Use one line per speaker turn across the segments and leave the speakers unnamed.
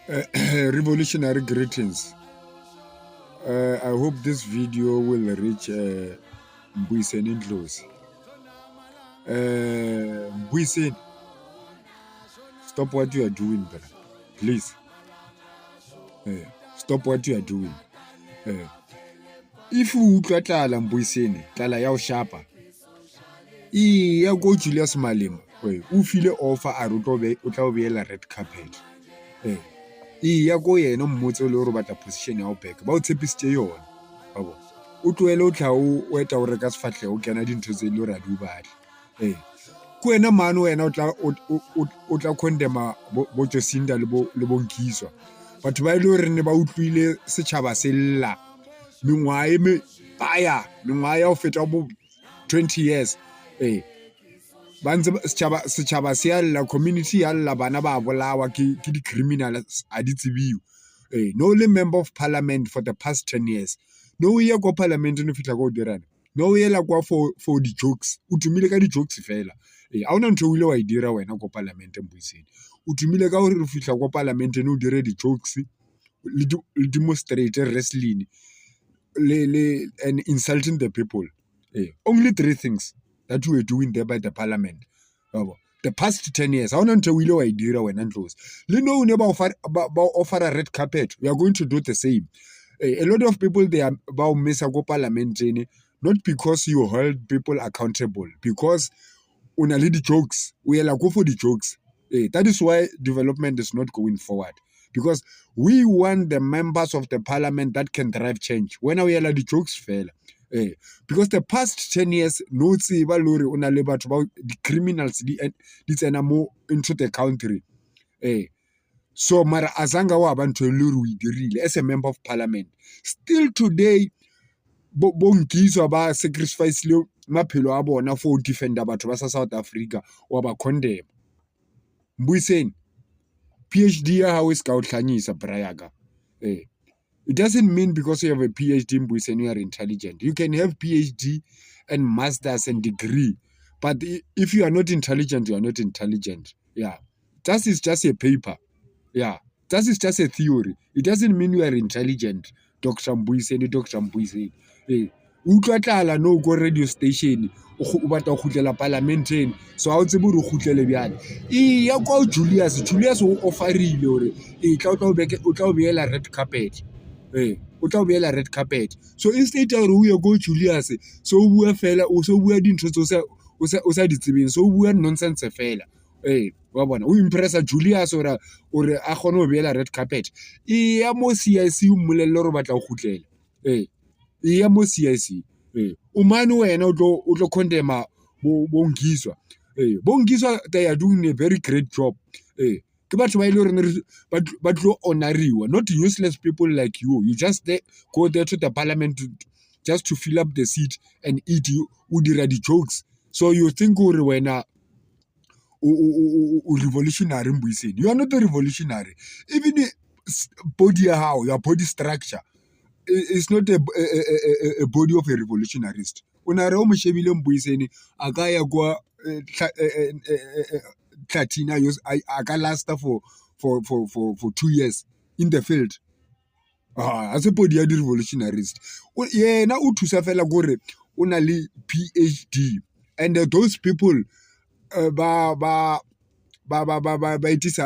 Revolutionary greetings. I hope this video will reach Mbuyiseni Ndlozi. Mbuyiseni, stop what you are doing, brother. Please. Stop what you are doing. If you utlwa tlala Mbuyiseni, tlala ya o shapa. Ya go Julius Malema. O file offer a re o tla o beela red carpet. Ya go yena mmotse o le gore batla position ya o back ba o tshepisitse yona ba bona o tloele o tla o eta o reka sefatlhe o kena dintho tse le gore a di o batle ko wena mane wena o tla condemna bo Josinda le bo Nkiswa batho ba ile gore ne ba utlwile setšhaba se lla mengwae ya o feta bo 20 years ba ntse setšhaba se ya lla community ya lla bana ba bolawa ke di-criminals a di tsebiwe no le member of parliament for the past 10 years no o ye kwa parliament no fitlha ka o dirana no o yela kwa for di-jokes o tumile ka di-jokes fela a ona ntho o ile wa e dira wena kwa parliament Mbuyiseni o tumile ka gore re fitlha kwa parliament ne o dire di-jokes le demonstrate wrestling and insulting the people only 3 things that we were doing there by the parliament. The past 10 years, I don't know why I did when Ndlozi. You know, never offer a red carpet. We are going to do the same. A lot of people they are about go parliament, not because you hold people accountable, because on the jokes, we are go for the jokes. That is why development is not going forward. Because we want the members of the parliament that can drive change. When we are the jokes fail. Because the past 10 years no tseba lori una le batho ba the criminals di tsena mo into the country so mara azanga wa ba ntho le ru dirile as a member of parliament still today bo Nkiswa ba sacrifice le maphelo a bona for defender batho ba sa South Africa wa ba condemn Mbuyiseni PhD ya how is ka o tlhanyisa brayaka it doesn't mean because you have a PhD Mbuyiseni you are intelligent. You can have PhD and masters and degree, but if you are not intelligent, you are not intelligent. Yeah, that is just a paper. Yeah, that is just a theory. It doesn't mean you are intelligent, Dr. Mbuyiseni. Utlwa tlala no go radio station o batla go gutlela parliamenteng so a o tsebe re gutlele bjale ya kwa Julius o offerile hore o tla o beela red carpet o tla o beela red carpet so instead ya gore o ye go Julius so o bua fela o so bua dintho tse o sa di tsebeng so o bua nonsense fela wa bona o impressa Julius ore a gone o beela red carpet ya mo CIC o mmolelle gore batla go gutlela ya mo CIC o mane wena o tlo condemna bo Nkiswa bo Nkiswa they are doing a very great job ke batho ba ile gore ba tlo honoriwa not useless people like you just go there to the parliament just to fill up the seat and eat you o dira di jokes so you think gore wena o revolutionary Mbuyiseni you are not a revolutionary even body how your body structure it's not a body of a revolutionarist. Una re o mo shebile Mbuyiseni a ka ya kwa Platina a ka last for 2 years in the field. As a body of revolutionarist. Yena o thusa fela gore una le PhD and those people it is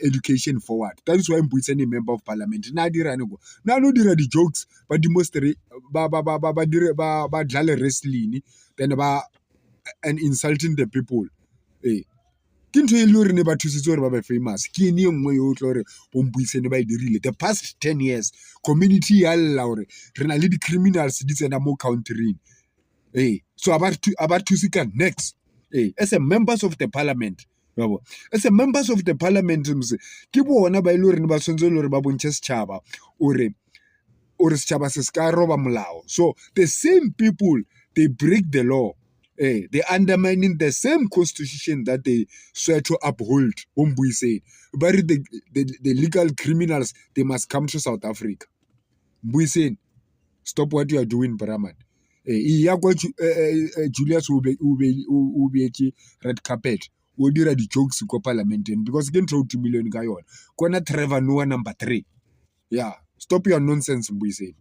education forward. That is why Mbuyiseni member of parliament. Na dira ne go. Na no dira di jokes, ba demonstrate ba dlale wrestling then and insulting the people. Ke ntho e le gore ne ba thusitse gore ba be famous. Ke ne nngwe yo tlo gore Mbuyiseni ba dirile. The past 10 years community ya lla gore re na le di criminals di tsena mo country. So about to next. As a members of the parliament. As a members of the parliament ke bona ba ile gore ba tshwantse le gore ba bontshe setšhaba ore setšhaba se ska roba molao so the same people they break the law they undermining the same constitution that they swear to uphold Mbuyiseni but the legal criminals they must come to South Africa Mbuyiseni stop what you are doing Brahman ya kwa Julius o beetse red carpet o dira di-jokes ko parlamenteng because ke ntho o tumileng ka yona. Kona Trevor Noah number 3. Yeah, stop your nonsense Mbuyiseni.